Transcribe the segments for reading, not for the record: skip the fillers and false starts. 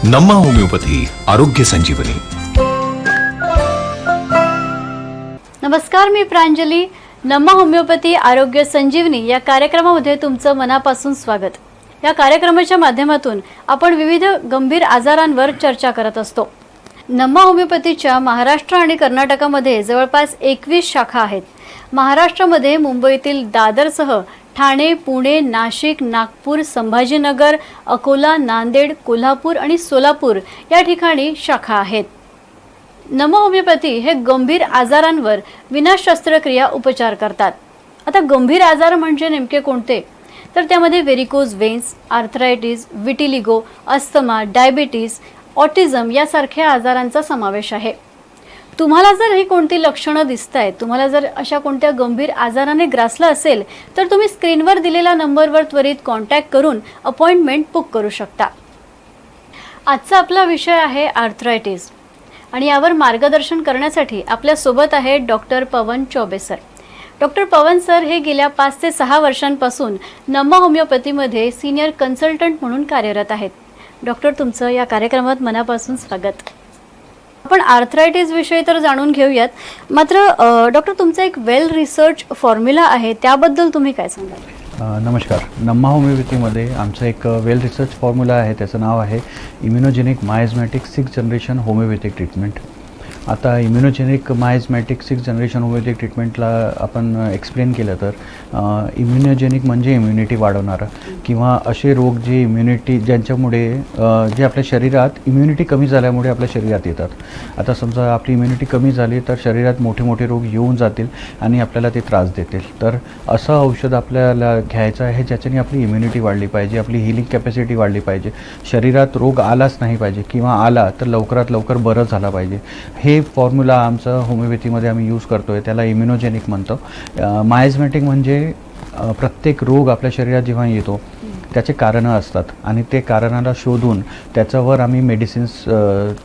नम्मा homeopathy आरोग्य संजीवनी. नमस्कार, मी प्रांजली. नम्मा homeopathy आरोग्य संजीवनी या कार्यक्रमामध्ये तुमचं मनापासून स्वागत. या कार्यक्रमाच्या माध्यमातून आपण विविध गंभीर आजारांवर चर्चा करत असतो. नम्मा होमिओपॅथीच्या महाराष्ट्र आणि कर्नाटकामध्ये जवळपास 21 शाखा आहेत. महाराष्ट्रामध्ये मुंबईतील दादरसह ठाणे, पुणे, नाशिक, नागपूर, संभाजीनगर, अकोला, नांदेड, कोल्हापूर आणि सोलापूर या ठिकाणी शाखा आहेत. नम्मा होमिओपॅथी हे गंभीर आजारांवर विना शस्त्रक्रिया उपचार करतात. आता गंभीर आजार म्हणजे नेमके कोणते? तर त्यामध्ये varicose veins, arthritis, vitiligo, asthma, diabetes, autism यासारख्या आजारांचा समावेश आहे. तुम्हाला जर ही कोणती लक्षणं दिसत आहेत, तुम्हाला जर अशा कोणत्या गंभीर आजाराने ग्रासलं असेल तर तुम्ही स्क्रीनवर दिलेल्या नंबरवर त्वरित कॉन्टॅक्ट करून अपॉइंटमेंट बुक करू शकता. आजचा आपला विषय आहे आर्थरायटिस आणि यावर मार्गदर्शन करण्यासाठी आपल्यासोबत आहे डॉक्टर पवन चौबे सर. डॉक्टर पवन सर हे गेल्या 5 ते 6 वर्षांपासून नम्मा होमिओपॅथीमध्ये सिनियर कन्सल्टंट म्हणून कार्यरत आहेत. डॉक्टर, तुमचं या कार्यक्रमात मनापासून स्वागत. आपण आर्थरायटिस विषयी तर जाणून घेऊयात, मात्र डॉक्टर, तुमचा एक वेल रिसर्च फॉर्म्युला आहे, त्याबद्दल तुम्ही काय सांगाल? नमस्कार. नम्मा होमिओपॅथीमध्ये आमचं एक वेल रिसर्च फॉर्म्युला आहे, त्याचं नाव आहे immunogenic miasmatic 6th generation homeopathic treatment. आता immunogenic miasmatic 6th generation homeopathic ट्रीटमेंटला आपण एक्सप्लेन केलं तर इम्युनोजेनिक म्हणजे इम्युनिटी वाढवणारं किंवा असे रोग जे इम्युनिटी ज्यांच्यामुळे जे आपल्या शरीरात इम्युनिटी कमी झाल्यामुळे आपल्या शरीरात येतात. आता समजा आपली इम्युनिटी कमी झाली तर शरीरात मोठे मोठे रोग येऊन जातील आणि आपल्याला ते त्रास देतील. तर असं औषध आपल्याला घ्यायचं आहे ज्याच्याने आपली इम्युनिटी वाढली पाहिजे, आपली हिलिंग कॅपॅसिटी वाढली पाहिजे, शरीरात रोग आलाच नाही पाहिजे किंवा आला तर लवकरात लवकर बरं झाला पाहिजे. हे फॉर्म्युला आमचं होमिओपॅथीमध्ये आम्ही यूज करतो आहे, त्याला इम्युनोजेनिक म्हणतो. मायझमॅटिक म्हणजे प्रत्येक रोग आपल्या शरीरात जेव्हा येतो त्याचे कारणं असतात आणि ते कारणाला शोधून त्याच्यावर आम्ही मेडिसिन्स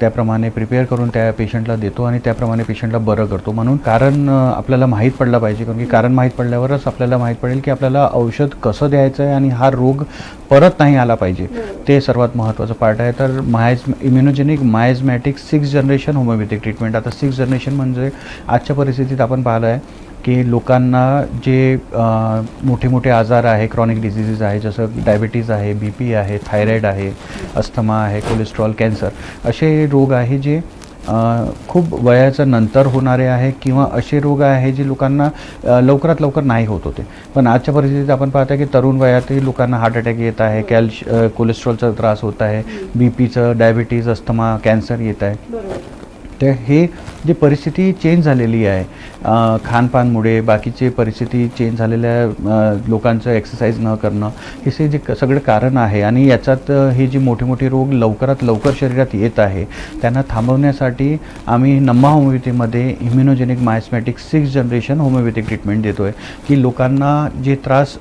त्याप्रमाणे प्रिपेअर करून त्या पेशंटला देतो आणि त्याप्रमाणे पेशंटला बरं करतो. म्हणून कारण आपल्याला माहीत पडलं पाहिजे, कारण की कारण माहीत पडल्यावरच आपल्याला माहीत पडेल की आपल्याला औषध कसं द्यायचं आहे आणि हा रोग परत नाही आला पाहिजे. ते सर्वात महत्त्वाचं पार्ट आहे. तर immunogenic miasmatic 6th generation homeopathic treatment. आता 6th जनरेशन म्हणजे आजच्या परिस्थितीत आपण पाहिलं आहे की लोकांना जे मोठे मोठे आजार आहे, क्रॉनिक डिझिजेस आहे, जसं डायबिटीज आहे, BP आहे, थायरॉईड आहे, अस्थमा आहे, कोलेस्ट्रॉल, कॅन्सर, असे रोग आहे जे खूप वयाच्या नंतर होणारे आहे किंवा असे रोग आहे जे लोकांना लवकरात लवकर नाही होत होते. पण आजच्या परिस्थितीत आपण पाहतो की तरुण वयातही लोकांना हार्ट अटॅक येत आहे, कोलेस्ट्रॉलचा त्रास होत आहे, BPचं, डायबिटीज, अस्थमा, कॅन्सर येत आहे. तर हे जी परिस्थिती चेंज झालेली आहे खानपानमुळे, बाकीचे परिस्थिती चेंज झालेल्या लोकांचं एक्सरसाइज न करणं, हे जे सगळं कारण आहे आणि याच्यात हे जे मोठे मोठे रोग लवकरात लवकर शरीरात येत आहे त्यांना थांबवण्यासाठी आम्ही नम्मा होमिओपॅथीमध्ये immunogenic miasmatic 6th generation homeopathic treatment देतो आहे की लोकांना जे त्रास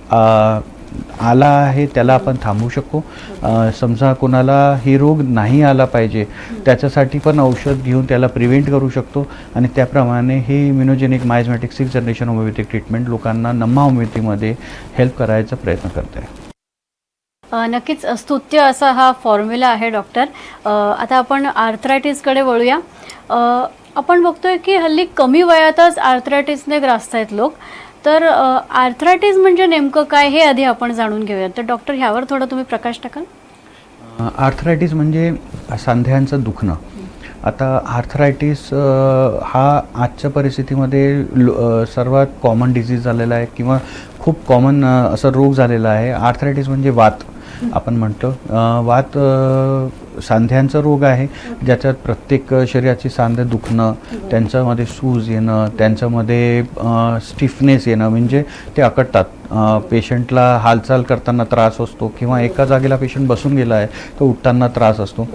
आला आहे त्याला आपण थांबवू शकतो. समजा कोणाला हे रोग नाही आला पाहिजे त्याच्यासाठी पण औषध घेऊन त्याला प्रिव्हेंट करू शकतो आणि त्याप्रमाणे हे immunogenic miasmatic 6th generation homeopathic treatment लोकांना नम्मा होमिओपॅथीमध्ये हेल्प करायचा प्रयत्न करते आहे. नक्कीच स्तुत्य असा हा फॉर्म्युला आहे डॉक्टर. आता आपण आर्थरायटिसकडे वळूया. आपण बघतोय की हल्ली कमी वयातच आर्थरायटिसने ग्रासत आहेत लोक. तर आर्थरायटिस म्हणजे नेमकं काय हे आधी आपण जाणून घेऊया. तर डॉक्टर, ह्यावर थोडं तुम्ही प्रकाश टाकाल? आर्थरायटिस म्हणजे सांध्यांचं दुखणं. आता आर्थरायटिस हा आजच्या परिस्थितीमध्ये सर्वात कॉमन डिसीज झालेला आहे किंवा खूप कॉमन असा रोग झालेला आहे. आर्थरायटिस म्हणजे वात आपण म्हणतो. वात सांध्यांचा रोग आहे ज्याच्यात प्रत्येक शरीराची सांधे दुखणं, त्यांच्यामध्ये सूज येणं, त्यांच्यामध्ये स्टिफनेस येणं म्हणजे ते अकडतात. पेशंटला हालचाल करताना त्रास असतो किंवा एका जागेला पेशंट बसून गेला आहे तर उठताना त्रास असतो.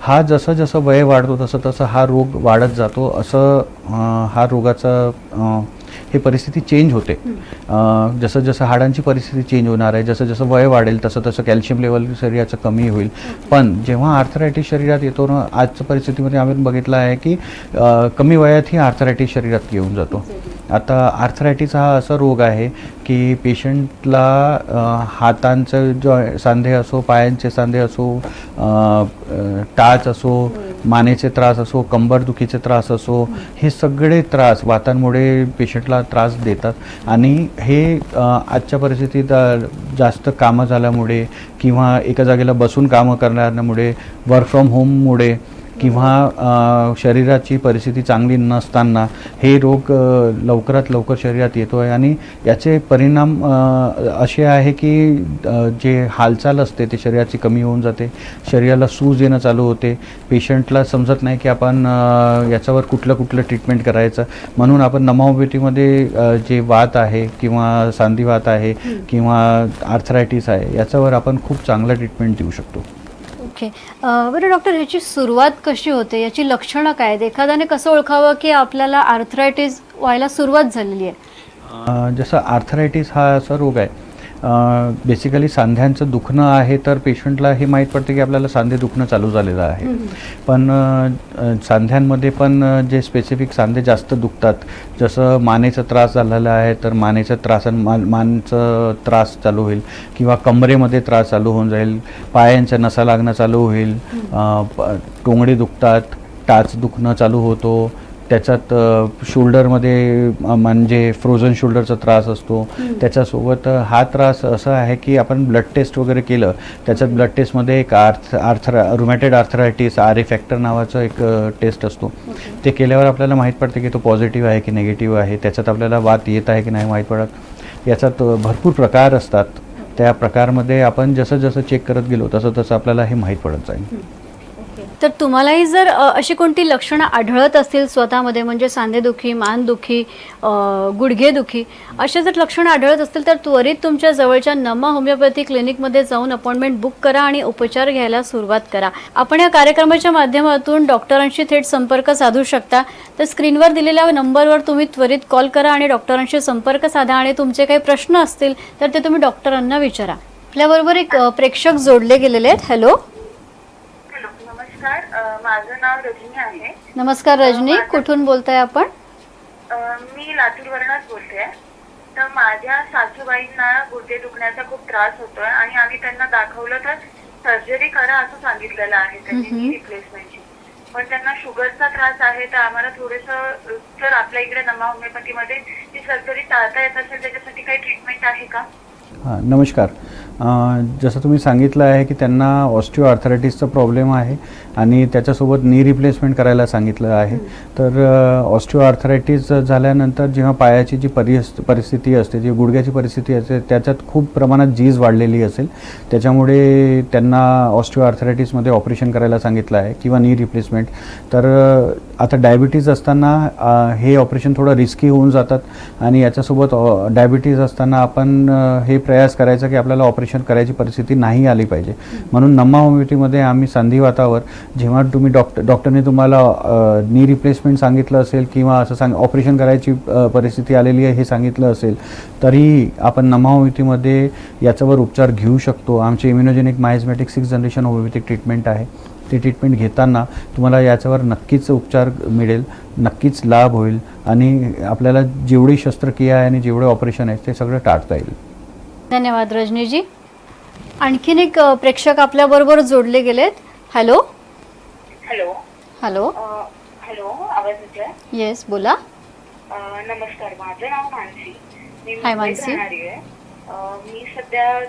हा जसं जसं वय वाढतो तसं तसं हा रोग वाढत जातो. असं हा रोगाचा हे परिस्थिती चेंज होते. जसं जसं हाडांची परिस्थिती चेंज होणार आहे, जसं जसं वय वाढेल तसं तसं कॅल्शियम लेवल शरीराचं कमी होईल. पण जेव्हा आर्थरायटिस शरीरात येतो ना, आजच्या परिस्थितीमध्ये आम्ही बघितलं आहे की कमी वयातही आर्थरायटिस शरीरात येऊन जातो. आता आर्थरायटिस हा असा रोग आहे की पेशंटला हातांचं सांधे असो, पायांचे सांधे असो, टाच असो, मानेचे त्रास असो, कंबरदुखीचे त्रास असो, हे सगळे त्रास वातांमुळे पेशंटला त्रास देतात. आणि हे आजच्या परिस्थितीत जास्त कामं झाल्यामुळे किंवा एका जागेला बसून कामं करण्यामुळे, वर्क फ्रॉम होममुळे किंवा शरीराची परिस्थिती चांगली नसताना हे रोग लवकरात लवकर शरीरात येतो आहे. आणि याचे परिणाम असे आहे की जे हालचाल असते ते शरीराची कमी होऊन जाते, शरीराला सूज येणं चालू होते, पेशंटला समजत नाही की आपण याच्यावर कुठलं ट्रीटमेंट करायचं. म्हणून आपण नमाहोमिओपॅथीमध्ये जे वात आहे किंवा सांधिवात आहे किंवा आर्थरायटिस आहे याच्यावर आपण खूप चांगलं ट्रीटमेंट देऊ शकतो. ओके. बरं डॉक्टर, ह्याची सुरुवात कशी होते, याची लक्षणं काय आहेत? एखाद्याने कसं ओळखावं की आपल्याला आर्थरायटिस व्हायला सुरुवात झालेली आहे? जसं आर्थरायटिस हा असा रोग आहे, बेसिकली सांध्यांचं दुखणं आहे, तर पेशंटला हे माहीत पडते की आपल्याला सांधे दुखणं चालू झालेलं आहे. पण सांध्यांमध्ये पण जे स्पेसिफिक सांधे जास्त दुखतात, जसं मानेचा त्रास झालेला आहे तर मानेचा त्रास मानचं त्रास चालू होईल किंवा कमरेमध्ये त्रास चालू होऊन जाईल, पायांच्या नसा लागणं चालू होईल, टोंगडे दुखतात, टाच दुखणं चालू होतो, त्याच्यात शोल्डरमध्ये म्हणजे फ्रोझन शोल्डरचा त्रास असतो. त्याच्यासोबत हा त्रास असा आहे की आपण ब्लड टेस्ट वगैरे केलं, त्याच्यात ब्लड टेस्टमध्ये एक रुमॅटेड आर्थरायटिस RA फॅक्टर नावाचं एक टेस्ट असतो. ते केल्यावर आपल्याला माहीत पडते की तो पॉझिटिव्ह आहे की निगेटिव्ह आहे. त्याच्यात आपल्याला वात येत आहे की नाही माहीत पडत. याच्यात भरपूर प्रकार असतात. त्या प्रकारमध्ये आपण जसं जसं चेक करत गेलो तसं तसं आपल्याला हे माहीत पडत जाईल. तर तुम्हालाही जर अशी कोणती लक्षणं आढळत असतील स्वतःमध्ये, म्हणजे सांधेदुखी, मानदुखी, गुडघेदुखी, अशा जर लक्षणं आढळत असतील तर त्वरित तुमच्या जवळच्या नमा होमिओपॅथी क्लिनिकमध्ये जाऊन अपॉइंटमेंट बुक करा आणि उपचार घ्यायला सुरुवात करा. आपण या कार्यक्रमाच्या माध्यमातून डॉक्टरांशी थेट संपर्क साधू शकता. तर स्क्रीनवर दिलेल्या नंबरवर तुम्ही त्वरित कॉल करा आणि डॉक्टरांशी संपर्क साधा आणि तुमचे काही प्रश्न असतील तर ते तुम्ही डॉक्टरांना विचारा. आपल्याबरोबर एक प्रेक्षक जोडले गेलेले आहेत. हॅलो. माझं नाव रजनी आहे. नमस्कार रजनी, कुठून बोलताय आपण? मी लातूरवरूनच बोलते. तर माझ्या सासूबाईंना गुडघे दुखण्याचा खूप त्रास होतोय आणि आम्ही त्यांना दाखवलं तर सर्जरी करा असं सांगितलेलं आहे त्यांनी रिप्लेसमेंटची. पण त्यांना शुगरचा त्रास आहे, तर आम्हाला थोडंसं जर आपल्या इकडे नमा होमिओपॅथीमध्ये ती सर्जरी टाळता येत असेल त्याच्यासाठी काही ट्रीटमेंट आहे का? हां, नमस्कार. जसं तुम्ही सांगितलं आहे की त्यांना ऑस्टिओ आर्थरायटिसचा प्रॉब्लेम आहे आणि त्याच्यासोबत नी रिप्लेसमेंट करायला सांगितलं आहे. तर ऑस्टिओ आर्थरायटिस झाल्यानंतर जेव्हा पायाची जी परिस्थिती असते, जी गुडघ्याची परिस्थिती असते, त्याच्यात खूप प्रमाणात झीज वाढलेली असेल, त्याच्यामुळे त्यांना ऑस्टिओ आर्थरायटिसमध्ये ऑपरेशन करायला सांगितलं आहे किंवा नी रिप्लेसमेंट. तर आता डायबिटीज असताना हे ऑपरेशन थोडं रिस्की होऊन जातात आणि याच्यासोबत डायबिटीज असताना आपण हे प्रयास करायचा की आपल्याला ऑपरेशन करायची परिस्थिती नाही आली पाहिजे. म्हणून नमा होमिओपॅथीमध्ये आम्ही संधिवातावर जेव्हा तुम्ही डॉक्टरने तुम्हाला नी रिप्लेसमेंट सांगितलं असेल किंवा असं ऑपरेशन करायची परिस्थिती आलेली आहे हे सांगितलं असेल, तरी आपण नमा होमिओपॅथीमध्ये याच्यावर उपचार घेऊ शकतो. आमचे immunogenic miasmatic 6th generation homeopathic treatment आहे. ते ट्रीटमेंट घेताना तुम्हाला याच्यावर नक्कीच उपचार मिळेल, नक्कीच लाभ होईल आणि आपल्याला जेवढी शस्त्रक्रिया आहे आणि जेवढे ऑपरेशन आहे ते सगळं टाळता येईल. धन्यवाद रजनीजी. आणखीन एक प्रेक्षक आपल्याबरोबर जोडले गेलेत. हॅलो. हॅलो. हॅलो. हॅलो, आवाज येतोय? येस, बोला. नमस्कार, माझं नाव मानसी. मी हाय मुंबईत मानसी. राहणारी आहे. मी सध्या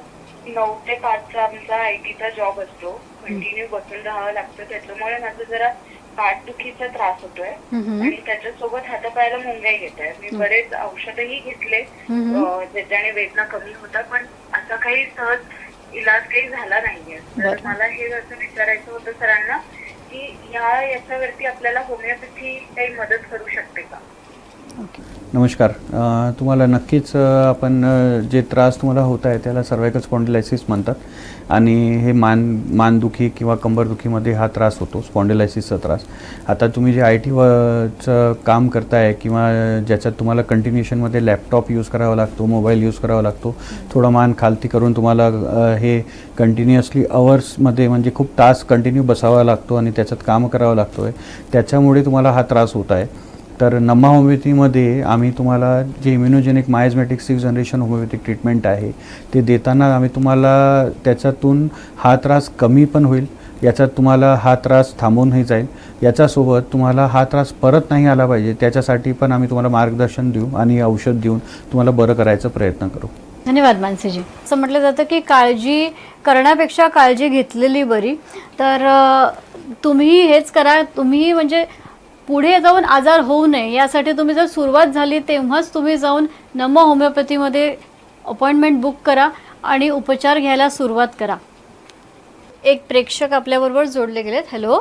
9 ते 5चा आमचा IT चा जॉब असतो. कंटिन्यू बसून राहावं लागतं, त्याच्यामुळे माझं जरा पाठदुखीचा त्रास होतोय आणि त्याच्यासोबत हातापायाला मुंग्या येत आहे. मी बरेच औषधही घेतले ज्याच्याने वेदना कमी होता, पण असा काही सहज इलाज काही झाला नाहीये. तर मला हे असं विचारायचं होतं सरांना की याच्यावरती आपल्याला होमिओपॅथी काही मदत करू शकते का? ओके. नमस्कार. तुम्हाला नक्कीच आपण जे त्रास तुम्हाला होत आहे त्याला सर्वायकल स्पॉन्डिलायसिस म्हणतात आणि हे मानदुखी किंवा कंबरदुखीमध्ये हा त्रास होतो, स्पॉन्डिलायसिसचा त्रास. आता तुम्ही जे IT चं काम करताय किंवा ज्याच्यात तुम्हाला कंटिन्युएशनमध्ये लॅपटॉप यूज करावा लागतो, मोबाईल यूज करावा लागतो, थोडं मान खालती करून तुम्हाला हे कंटिन्युअसली अवर्समध्ये म्हणजे खूप तास कंटिन्यू बसावा लागतो आणि त्याच्यात काम करावं लागतो आहे, त्याच्यामुळे तुम्हाला हा त्रास होत आहे. तर नम्मा होमिओपॅथीमध्ये आम्ही तुम्हाला जे immunogenic miasmatic 6th generation homeopathic treatment आहे ते देताना आम्ही तुम्हाला त्याच्यातून हा त्रास कमी पण होईल, याच्यात तुम्हाला हा त्रास थांबूनही जाईल, याच्यासोबत तुम्हाला हा त्रास परत नाही आला पाहिजे त्याच्यासाठी पण आम्ही तुम्हाला मार्गदर्शन देऊ आणि औषध देऊन तुम्हाला बरं करायचा प्रयत्न करू. धन्यवाद मानसीजी. असं म्हटलं जातं की काळजी करण्यापेक्षा काळजी घेतलेली बरी. तर तुम्ही हेच करा, तुम्ही म्हणजे पुढे जाऊन आजार होऊ नये यासाठी तुम्ही जर सुरुवात झाली तेव्हाच तुम्ही जाऊन नम्मा होमिओपॅथीमध्ये अपॉइंटमेंट बुक करा आणि उपचार घ्यायला सुरुवात करा. एक प्रेक्षक आपल्याबरोबर जोडले गेलेत. हॅलो.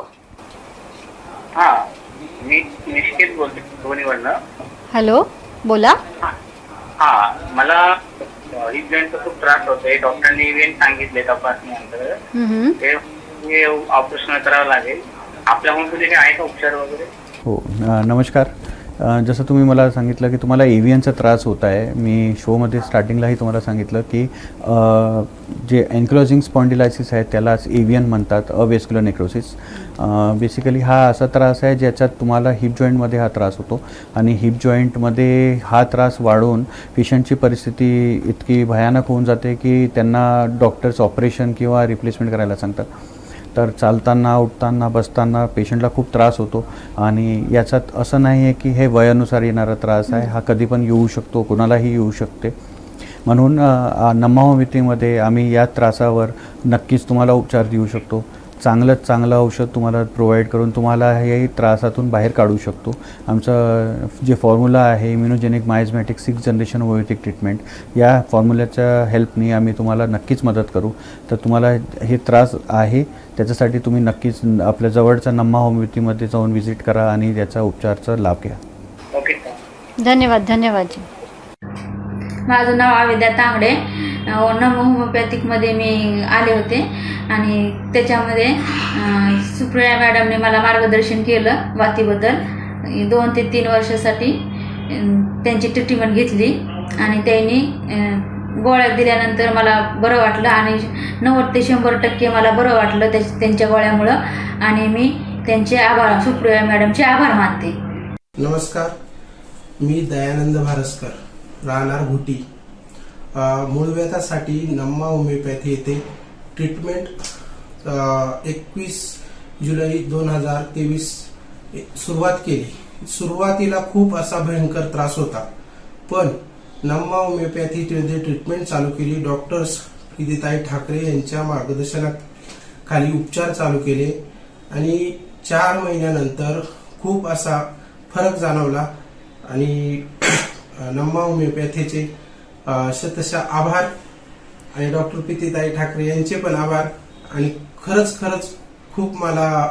हा, मी निश्चित बोलते दोन्हीवरनं. हॅलो, बोला. हा, मला हिप जॉईंटचा खूप त्रास होतोय. डॉक्टरांनी इव्हेन सांगितले तपासणीनंतर ते ऑपरेशन करावं लागेल. आपल्याकडून कुठे आहे का उपचार वगैरे? हो, नमस्कार. जसं तुम्ही मला सांगितलं की तुम्हाला एव्हियनचा त्रास होत आहे, मी शोमध्ये स्टार्टिंगलाही तुम्हाला सांगितलं की जे एन्क्लोजिंग स्पॉन्डिलायसिस आहे त्यालाच एव्हियन म्हणतात, अवेस्क्युलर नेक्रोसिस. बेसिकली हा असा त्रास आहे ज्याच्यात तुम्हाला हिप जॉईंटमध्ये हा त्रास होतो आणि हिप जॉईंटमध्ये हा त्रास वाढून पेशंटची परिस्थिती इतकी भयानक होऊन जाते की त्यांना डॉक्टर्स ऑपरेशन किंवा रिप्लेसमेंट करायला सांगतात. तर चालताना, उठताना, बसताना पेशंटला खूप त्रास होतो आणि याच्यात असं नाही आहे की हे वयानुसार येणारा त्रास आहे, हा कधी पण येऊ शकतो, कोणालाही येऊ शकते. म्हणून नम्मा होमिओपॅथीमध्ये आम्ही या त्रासावर नक्कीच तुम्हाला उपचार देऊ शकतो. चांगलं औषध तुम्हाला प्रोव्हाइड करून तुम्हाला हे त्रासातून बाहेर काढू शकतो. आमचं जे फॉर्म्युला आहे immunogenic miasmatic 6th generation homeopathic treatment, या फॉर्म्युल्याच्या हेल्पनी आम्ही तुम्हाला नक्कीच मदत करू. तर तुम्हाला हे त्रास आहे त्याच्यासाठी तुम्ही नक्कीच आपल्या जवळच्या नम्मा होमिओपॅथीमध्ये जाऊन व्हिजिट करा आणि त्याचा उपचाराचा लाभ घ्या. ओके. धन्यवाद. धन्यवाद जी. माझं नाव आविद्या तांगडे. नम्मा होमिओपॅथिकमध्ये मी आले होते आणि त्याच्यामध्ये सुप्रिया मॅडमने मला मार्गदर्शन केलं वातीबद्दल. 2 ते 3 वर्षासाठी त्यांची ट्रीटमेंट घेतली आणि त्यांनी गोळ्या दिल्यानंतर मला बरं वाटलं आणि 90 ते 100% मला बरं वाटलं त्यांच्या गोळ्यामुळं आणि मी त्यांचे आभार, सुप्रिया मॅडमचे आभार मानते. नमस्कार, मी दयानंद भारसकर, राहणार घुटी. मूळव्याधासाठी नम्मा होमिओपॅथी येथे ट्रीटमेंट 21 जुलै 2023 सुरुवात केली. सुरुवातीला खूप असा भयंकर त्रास होता, पण नम्मा होमिओपॅथीमध्ये ट्रीटमेंट चालू केली. डॉक्टर्स प्रीतीताई ठाकरे यांच्या मार्गदर्शनाखाली उपचार चालू केले आणि 4 महिन्यानंतर खूप असा फरक जाणवला आणि नम्मा होमिओपॅथीचे शतशः आभार आणि डॉक्टर प्रीतीताई ठाकरे यांचे पण आभार. आणि खरंच खूप मला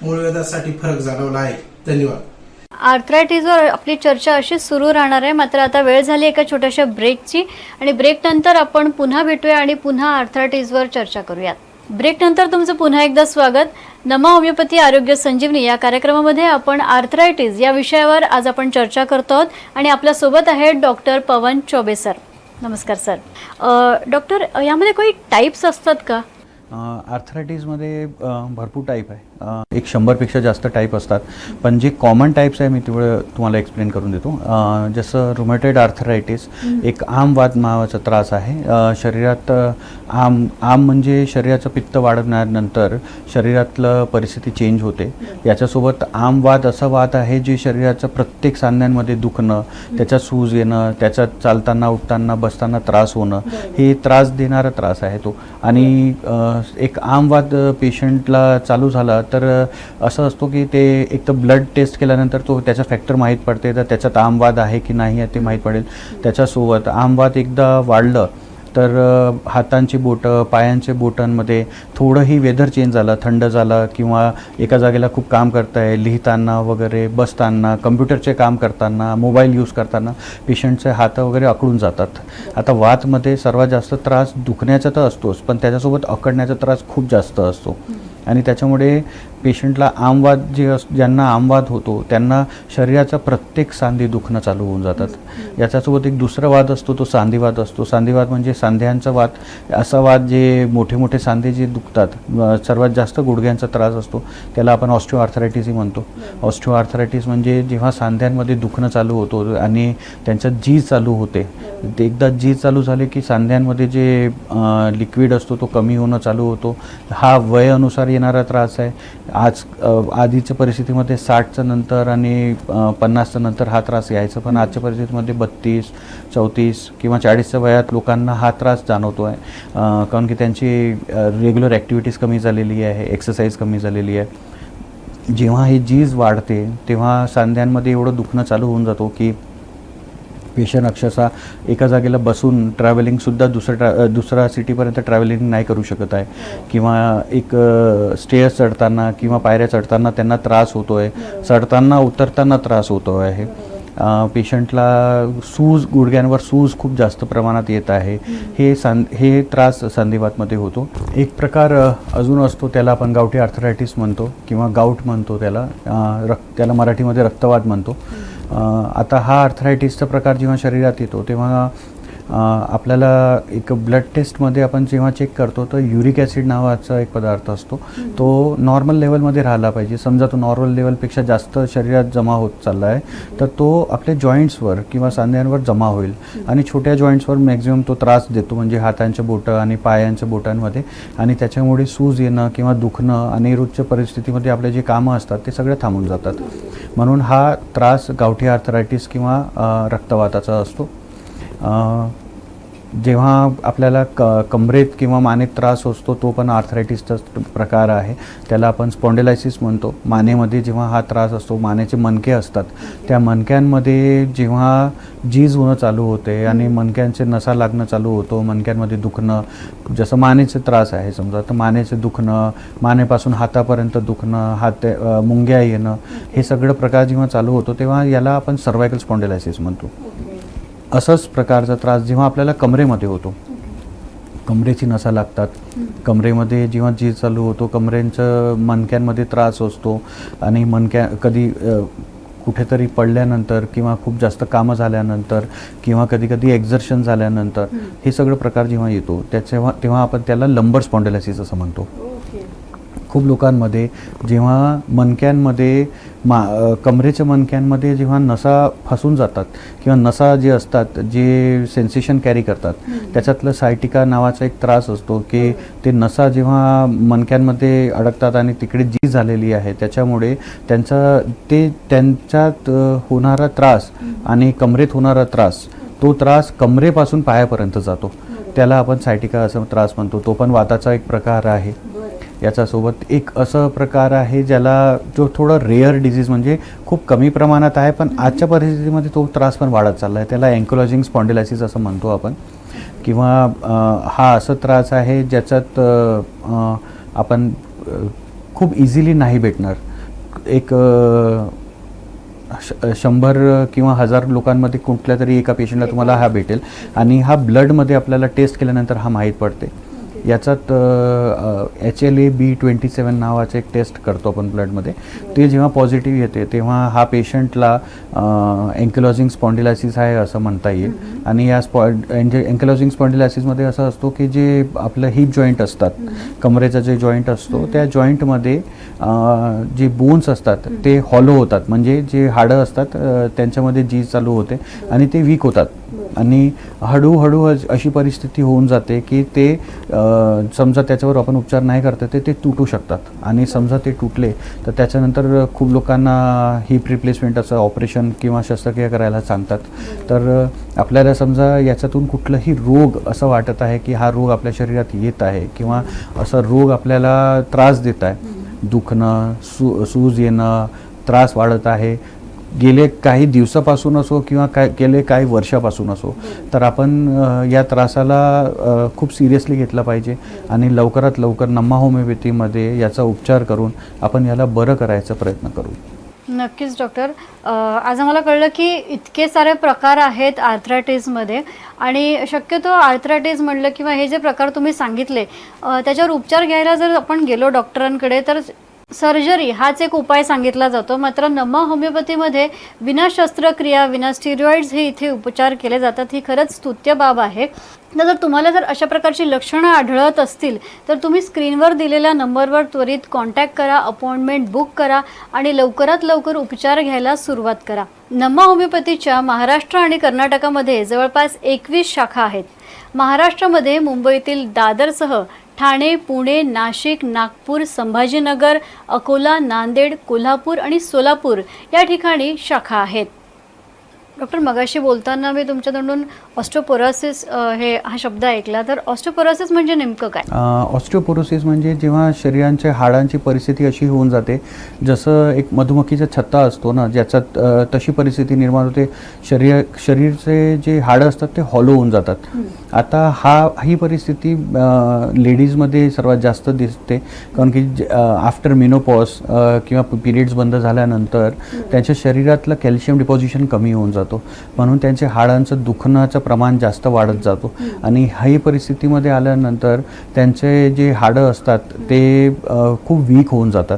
मूळव्याधासाठी फरक जाणवला आहे. धन्यवाद. आर्थरायटिसवर आपली चर्चा अशीच सुरू राहणार आहे, मात्र आता वेळ झाली एका छोट्याशा ब्रेकची आणि ब्रेकनंतर आपण पुन्हा भेटूया आणि पुन्हा आर्थरायटिसवर चर्चा करूयात. ब्रेकनंतर तुमचं पुन्हा एकदा स्वागत. नम्मा होमिओपॅथी आरोग्य संजीवनी या कार्यक्रमामध्ये आपण आर्थरायटिस या विषयावर आज आपण चर्चा करतो आहोत आणि आपल्यासोबत आहेत डॉक्टर पवन चौबे सर. नमस्कार सर. डॉक्टर, यामध्ये काही टाईप्स असतात का? आर्थरायटिसमध्ये भरपूर टाईप आहे, 100पेक्षा जास्त टाईप असतात, पण जे कॉमन टाईप्स आहे मी तेवढं तुम्हाला एक्सप्लेन करून देतो. जसं रुमॅटॉइड आर्थरायटिस एक आमवाद नावाचा त्रास आहे. शरीरात आम म्हणजे शरीराचं पित्त वाढवण्यानंतर शरीरातलं परिस्थिती चेंज होते. याच्यासोबत आमवाद असा वाद आहे जे शरीराचं प्रत्येक सांध्यांमध्ये दुखणं, त्याच्यात सूज येणं, त्याच्यात चालताना, उठताना, बसताना त्रास होणं, हे त्रास देणारा त्रास आहे तो. आणि एक आमवाद पेशंटला चालू झाला तर असं असतो की ते एक तर ब्लड टेस्ट केल्यानंतर तो त्याचा फॅक्टर माहीत पडते, तर त्याच्यात आमवाद आहे की नाही आहे ते माहीत पडेल. त्याच्यासोबत आमवाद एकदा वाढलं तर हातांची बोटं पायांचे बोटांमध्ये थोडंही वेदर चेंज झालं, थंड झालं किंवा एका जागेला खूप काम करताय, लिहिताना वगैरे, बसताना, कम्प्युटरचे काम करताना, मोबाईल यूज करताना पेशंटचे हात वगैरे आखडून जातात. आता वातमध्ये सर्वात जास्त त्रास दुखण्याचा तर असतोच, पण त्याच्यासोबत अकडण्याचा त्रास खूप जास्त असतो आणि त्याच्यामुळे पेशंटला आमवाद ज्यांना आमवाद होतो त्यांना शरीराचा प्रत्येक सांधे दुखणं चालू होऊन जातात. याच्यासोबत एक दुसरा वाद असतो, तो सांधीवाद असतो. सांधीवाद म्हणजे सांध्यांचा वाद, असा वाद जे मोठे मोठे सांधे जे दुखतात, सर्वात जास्त गुडघ्यांचा त्रास असतो, त्याला आपण ऑस्टिओआर्थरायटिसही म्हणतो. ऑस्टिओआर्थरायटिस म्हणजे जेव्हा सांध्यांमध्ये दुखणं चालू होतो आणि त्यांच्यात जीज चालू होते, ते एकदा जीज चालू झाले की सांध्यांमध्ये जे लिक्विड असतो तो कमी होणं चालू होतो. हा वयानुसार येणारा त्रास आहे. आधीच्या परिस्थितीमध्ये 60च्या नंतर आणि 50च्या नंतर हा त्रास यायचा, पण आजच्या परिस्थितीमध्ये 32, 34 किंवा 40च्या वयात लोकांना हा त्रास जाणवतो आहे, कारण की त्यांची रेग्युलर ॲक्टिव्हिटीज कमी झालेली आहे, एक्सरसाइज कमी झालेली आहे. जेव्हा हे जीज वाढते तेव्हा सांध्यांमध्ये एवढं दुखणं चालू होऊन जातो की पेशंट अक्षरशः एका जागेला बसून ट्रॅव्हलिंगसुद्धा दुसऱ्या सिटीपर्यंत ट्रॅव्हलिंग नाही करू शकत आहे किंवा एक स्टेअर्स चढताना किंवा पायऱ्या चढताना त्यांना त्रास होतो आहे, चढताना उतरताना त्रास होतो आहे. पेशंटला सूज, गुडघ्यांवर सूज खूप जास्त प्रमाणात येत आहे. हे त्रास संधिवातमध्ये होतो. एक प्रकार अजून असतो, त्याला आपण गावठी आर्थरायटिस म्हणतो किंवा गाऊट म्हणतो, त्याला मराठीमध्ये रक्तवात म्हणतो. आता हा आर्थरायटिसचा प्रकार जेव्हा शरीरात येतो तेव्हा आपल्याला एक ब्लड टेस्टमध्ये आपण जेव्हा चेक करतो तर युरिक ॲसिड नावाचा एक पदार्थ असतो, तो नॉर्मल लेवलमध्ये राहिला पाहिजे. समजा तो नॉर्मल लेवलपेक्षा जास्त शरीरात जमा होत चालला आहे तर तो आपल्या जॉईंट्सवर किंवा सांध्यांवर जमा होईल आणि छोट्या जॉईंट्सवर मॅक्झिमम तो त्रास देतो, म्हणजे हातांच्या बोटं आणि पायांच्या बोटांमध्ये, आणि त्याच्यामुळे सूज येणं किंवा दुखणं आणि रोजच्या परिस्थितीमध्ये आपले जे कामं असतात ते सगळे थांबून जातात. म्हणून हा त्रास गावठी आर्थरायटिस किंवा रक्तवाताचा असतो. जेव्हा आपल्याला कमरेत किंवा मानेत त्रास असतो तो पण आर्थरायटिसचा प्रकार आहे, त्याला आपण स्पॉन्डिलायसिस म्हणतो. मानेमध्ये जेव्हा हा त्रास असतो, मानेचे मणके असतात, त्या मणक्यांमध्ये जेव्हा जीज होणं चालू होते आणि मणक्यांचे नसा लागणं चालू होतो, मणक्यांमध्ये दुखणं, जसं मानेचे त्रास आहे समजा, तर मानेचे दुखणं, मानेपासून हातापर्यंत दुखणं, मुंग्या येणं, हे सगळं प्रकार जेव्हा चालू होतो तेव्हा याला आपण सर्वायकल स्पॉन्डिलायसिस म्हणतो. असंच प्रकारचा त्रास जेव्हा आपल्याला कमरेमध्ये होतो, कमरेची नसा लागतात, कमरेमध्ये जेव्हा जीज चालू होतो, कमरेचं मणक्यांमध्ये त्रास असतो आणि कधी कुठेतरी पडल्यानंतर किंवा खूप जास्त कामं झाल्यानंतर किंवा कधी एक्झर्शन झाल्यानंतर हे सगळं प्रकार जेव्हा येतो तेव्हा आपण त्याला लंबर स्पॉन्डिलायसिस असं म्हणतो. खूप लोकांमध्ये जेव्हा मणक्यांमध्ये कमरेच्या मणक्यांमध्ये जेव्हा नसा फसून जातात किंवा नसा जे असतात जे सेन्सेशन कॅरी करतात, त्याच्यातलं सायटिका नावाचा एक त्रास असतो की ते नसा जेव्हा मणक्यांमध्ये अडकतात आणि तिकडे जी झालेली आहे त्याच्यामुळे त्यांच्यात होणारा त्रास आणि कमरेत होणारा त्रास, तो त्रास कमरेपासून पायापर्यंत जातो, त्याला आपण सायटिका असं त्रास म्हणतो. तो पण वाताचा एक प्रकार आहे. याच्यासोबत एक असं प्रकार आहे जो थोडं रेअर डिझीज, म्हणजे खूप कमी प्रमाणात आहे, पण आजच्या परिस्थितीमध्ये तो त्रास पण वाढत चालला आहे, त्याला अँकिलोजिंग स्पॉन्डिलायसिस असं म्हणतो आपण. किंवा हा असं त्रास आहे ज्याच्यात आपण खूप इझिली नाही भेटणार. एक 100 किंवा 1000 लोकांमध्ये कुठल्या तरी एका पेशंटला तुम्हाला हा भेटेल आणि हा ब्लडमध्ये आपल्याला टेस्ट केल्यानंतर हा माहीत पडते. याच्यात HLA-B27 नावाचं एक टेस्ट करतो आपण ब्लडमध्ये, ते जेव्हा पॉझिटिव्ह येते तेव्हा हा पेशंटला अँकिलोजिंग स्पॉन्डिलायसिस आहे असं म्हणता येईल. आणि या अँकिलोजिंग स्पॉन्डिलायसिसमध्ये असं असतो की जे आपलं हिप जॉईंट असतात, कमरेचा जे जॉईंट असतो त्या जॉईंटमध्ये जे बोन्स असतात ते हॉलो होतात, म्हणजे जे हाडं असतात त्यांच्यामध्ये जीज चालू होते आणि ते वीक होतात आणि हळूहळू अशी परिस्थिती होऊन जाते की ते समजा त्याच्यावर आपण उपचार नाही करता ते तुटू शकतात. आणि समजा ते तुटले तर त्याच्यानंतर खूप लोकांना हिप रिप्लेसमेंट असं ऑपरेशन किंवा शस्त्रक्रिया करायला सांगतात. तर आपल्याला समजा याच्यातून कुठलंही रोग असं वाटत आहे की हा रोग आपल्या शरीरात येत आहे किंवा असा रोग आपल्याला त्रास देत आहे, दुखणं, सूज येणं, त्रास वाढत आहे, गेले काही दिवसापासून असो किंवा गेले काही वर्षापासून असो, तर आपण या त्रासाला खूप सिरियसली घेतला पाहिजे आणि लवकरात लवकर नम्मा होमिओपॅथीमध्ये याचा उपचार करून आपण याला बरं करायचा प्रयत्न करू. नक्कीच डॉक्टर. आज आम्हाला कळलं की इतके सारे प्रकार आहेत आर्थरायटिसमध्ये आणि शक्यतो आर्थरायटिस म्हणलं किंवा हे जे प्रकार तुम्ही सांगितले त्याच्यावर उपचार घ्यायला जर आपण गेलो डॉक्टरांकडे तर सर्जरी हाच एक उपाय सांगितला जातो. मात्र नम्मा होमिओपॅथीमध्ये विना शस्त्रक्रिया विना स्टिरॉइड्स हे इथे उपचार केले जातात. ही खरंच स्तुत्य बाब आहे. जर तुम्हाला जर अशा प्रकारची लक्षणं आढळत असतील तर तुम्ही स्क्रीनवर दिलेल्या नंबरवर त्वरित कॉन्टॅक्ट करा, अपॉइंटमेंट बुक करा आणि लवकरात लवकर उपचार घ्यायला सुरुवात करा. नम्मा होमिओपॅथीच्या महाराष्ट्र आणि कर्नाटकामध्ये जवळपास 21 शाखा आहेत. महाराष्ट्रामध्ये मुंबईतील दादरसह ठाणे, पुणे, नाशिक, नागपूर, संभाजीनगर, अकोला, नांदेड, कोल्हापूर आणि सोलापूर या ठिकाणी शाखा आहेत. डॉक्टर, मगाशी बोलताना मी तुमच्या तोंडून ऑस्टिओपोरोसिस हा शब्द ऐकला, तर ऑस्टिओपोरोसिस म्हणजे नेमकं काय? ऑस्टिओपोरोसिस म्हणजे जेव्हा शरीरांच्या हाडांची परिस्थिती अशी होऊन जाते, जसं एक मधुमक्खीचा छत्ता असतो ना, ज्याच्यात तशी परिस्थिती निर्माण होते. शरीरचे जे हाडं असतात ते हॉलो होऊन जातात. आता ही परिस्थिती लेडीजमध्ये सर्वात जास्त दिसते, कारण की आफ्टर मेनोपॉज किंवा पिरियड्स बंद झाल्यानंतर त्यांच्या शरीरातलं कॅल्शियम डिपॉझिशन कमी होऊन जातो, म्हणून त्यांच्या हाडांचं दुखण्याचं प्रमाण जास्त वाढत जातो. आणि ही परिस्थितीमध्ये आल्यानंतर त्यांचे जे हाडं असतात ते खूप वीक होऊन जातात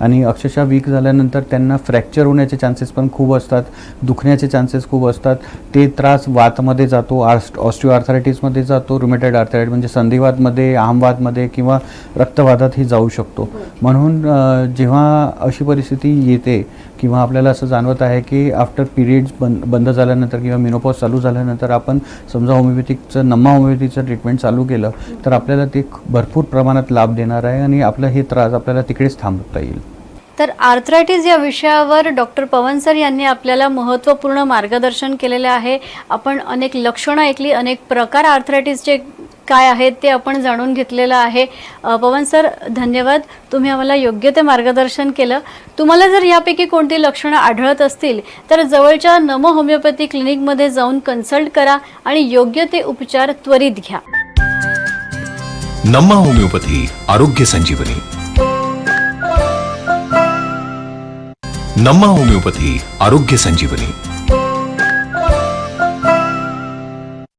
आणि अक्षरशः वीक झाल्यानंतर त्यांना फ्रॅक्चर होण्याचे चान्सेस पण खूप असतात, दुखण्याचे चान्सेस खूप असतात. ते त्रास वातमध्ये जातो, ऑस्टिओआर्थरायटिसमध्ये जातो, रुमेटॉइड आर्थरायटिस म्हणजे संधिवातमध्ये, आमवातमध्ये किंवा रक्तवातातही जाऊ शकतो. म्हणून जेव्हा अशी परिस्थिती येते किंवा आपल्याला असं जाणवत आहे की आफ्टर पिरियड्स बंद झाल्यानंतर किंवा मेनोपॉज चालू झाल्यानंतर आपण समजा नम्मा होमिओपॅथीचं ट्रीटमेंट चालू केलं तर आपल्याला ते भरपूर प्रमाणात लाभ देणार आहे आणि आपला हे त्रास आपल्याला तिकडेच थांबवता येईल. तर आर्थरायटिस या विषयावर डॉक्टर पवन सर यांनी आपल्याला महत्त्वपूर्ण मार्गदर्शन केलेले आहे. आपण अनेक लक्षणं ऐकली, अनेक प्रकार आर्थरायटिसचे काय आहेत ते आपण जाणून घेतलेलं आहे. पवन सर, धन्यवाद. तुम्ही आम्हाला योग्य ते मार्गदर्शन केलं. तुम्हाला जर यापैकी कोणती लक्षणं आढळत असतील तर जवळच्या नमो होमिओपॅथी क्लिनिकमध्ये जाऊन कन्सल्ट करा आणि योग्य ते उपचार त्वरित घ्या. नम्मा होमिओपॅथी आरोग्य संजीवनी. नम्मा होमिओपॅथी आरोग्य संजीवनी.